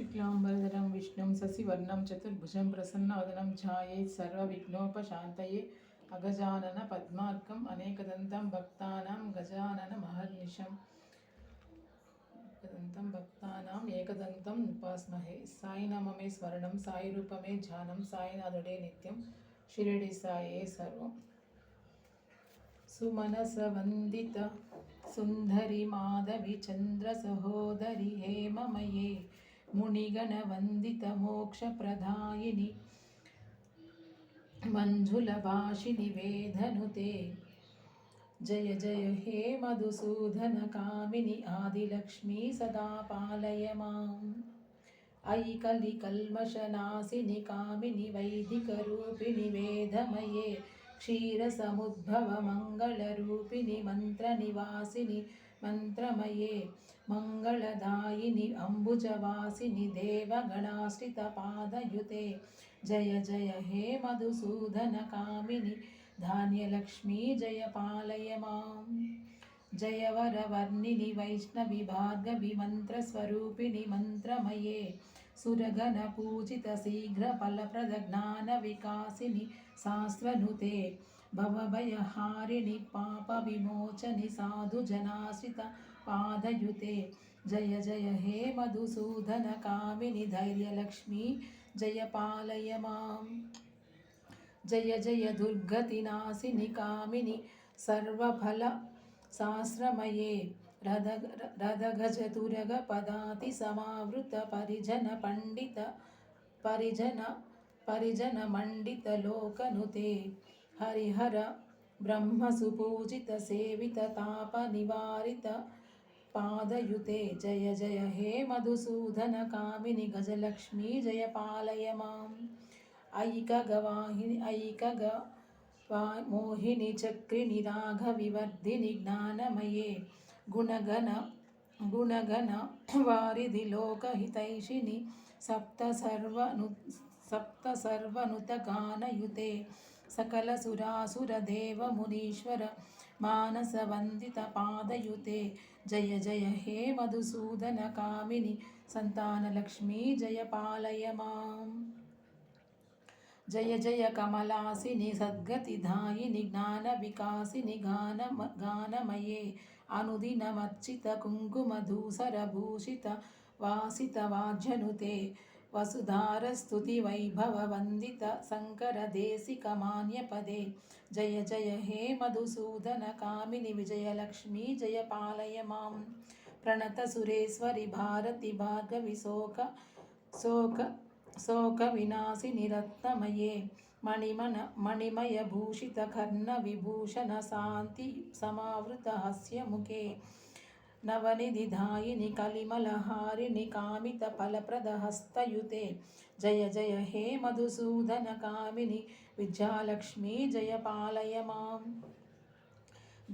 शुक्लांबरधरं विष्णुं शशिवर्णं चतुर्भुजं प्रसन्नवदनं ध्यायेत् सर्वविघ्नोपशान्तये अगजानन पद्मार्कम् अनेकदन्तं भक्तानां गजाननमहर्निशम् एकदन्तं उपास्महे साई नाम मे स्मरणं साई रूप मे ध्यानं साईनाथुडे नित्यं शिरडी साये सर्वं सुमनस वंदित सुंदरी माधवी चंद्र सहोदरी हेममये मुनिगण वंदित मोक्ष प्रदायिनी मंजुल भाषिणी वेदनुते जय जय हे मधुसूदन कामिनी आदिलक्ष्मी सदा पालय माम् ऐ कलि कल्मषनाशिनि कामिनि वैदिकरूपिणि वेदमये क्षीरसमुद्भव मङ्गलरूपिणि मन्त्रनिवासिनि मन्त्रमये मङ्गलदायिनि अम्बुजवासिनि देवगणाश्रितपादयुते जय जय हे मधुसूदन कामिनि धान्यलक्ष्मी जय पालय माम् जय वरवर्णिनि वैष्णवि भार्गवि मन्त्रस्वरूपिणि मन्त्रमये सुरगण पूजित शीघ्र फलप्रद ज्ञान विकासिनि शास्त्रनुते भवभयहारिणि पाप विमोचनि साधु जनाश्रित पादयुते जय जय हे मधुसूदन कामिनि धैर्यलक्ष्मी जय पालय माम् जय जय दुर्गतिनाशिनि कामिनि सर्वफल शास्त्रमये रदगजतुरग पदाति समावृत परिजन मंडित लोकनुते हरिहर ब्रह्म सुपूजित सेवित ताप निवारित पादयुते जय जय हे मधुसूदन कामिनि गजलक्ष्मी जय पालय माम् ऐकगवाहिनि मोहिनी चक्रिणि राघविवर्धिनि ज्ञानमये गुणगण वारिधि लोकहितैषिणि सप्तसर्वनुतगानयुते सकलसुरासुरदेवमुनीश्वर मानसवन्दितपादयुते जय जय हे मधुसूदन कामिनि सन्तानलक्ष्मी जय पालय माम् जय जय कमलासिनि सद्गतिदायिनि ज्ञानविकासिनि गानमये अनुदिनमर्चित कुङ्कुमधूसरभूषित वासितवाज्यनुते वसुधारस्तुति वैभव वन्दित शङ्करदेशिकमान्यपदे जय जय हे मधुसूदन कामिनि विजयलक्ष्मी जय पालय माम् प्रणत सुरेश्वरि भारति भार्गवि शोक विनाशिनि रत्नमये मणिमय भूषित कर्ण विभूषण शांति समावृत हस्य मुखे नवनिधिदायिनि कलिमलहारिणि कामित फलप्रद हस्तयुते जय जय हे मधुसूदन कामिनि विद्यालक्ष्मी जय पालय माम्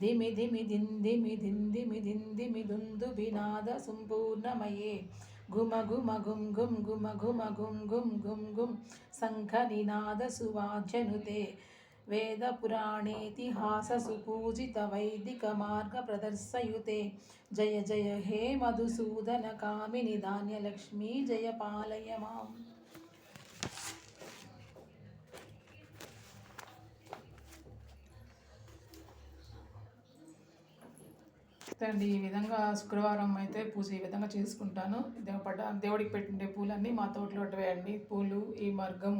धिमि धिमि धिन्धिमि धिन्धिमि धिन्धिमि दुन्दुभिनाद सम्पूर्णमये घुम घुम घुम घुम घुम घुम घुम घुम घुम घुम शङ्खनिनाद सुवाद्यनुते वेदपुराणेतिहास सुपूजित वैदिक मार्ग प्रदर्शयुते जय जय हे मधुसूदन कामिनि धान्यलक्ष्मी जय पालय माम् అండి ఈ విధంగా శుక్రవారం అయితే పూజ ఈ విధంగా చేసుకుంటాను. దేవుడికి పెట్టిండే పూలన్నీ మా తోటలో వేయండి. పూలు ఈ మర్గం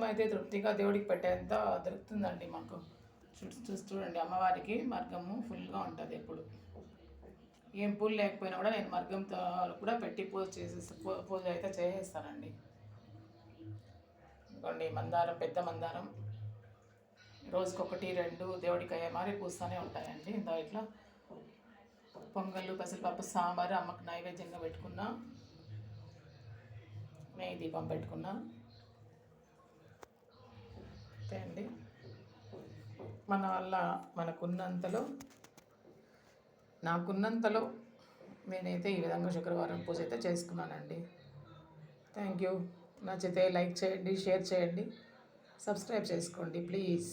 అయితే తృప్తిగా దేవుడికి పెట్టేంత దొరుకుతుందండి మాకు. చూడండి అమ్మవారికి మర్గము ఫుల్గా ఉంటుంది. ఎప్పుడు ఏం పూలు లేకపోయినా కూడా నేను మర్గంతో కూడా పెట్టి పూజ అయితే చేసేస్తానండి. ఇదిగోండి మందారం, పెద్ద మందారం రోజుకొకటి 2 దేవుడికి అయ్యే మారి పూస్తూనే ఉంటాయండి. ఇందా ఇట్లా పొంగళ్ళు, పెసరపప్పు, సాంబారు అమ్మకు నైవేద్యంగా పెట్టుకున్నా. నెయ్యి దీపం పెట్టుకున్నా. అంతే అండి. మన వల్ల నాకున్నంతలో నేనైతే ఈ విధంగా శుక్రవారం పూజ అయితే చేసుకున్నానండి. Thank you. నచ్చితే లైక్ చేయండి, షేర్ చేయండి, సబ్స్క్రైబ్ చేసుకోండి ప్లీజ్.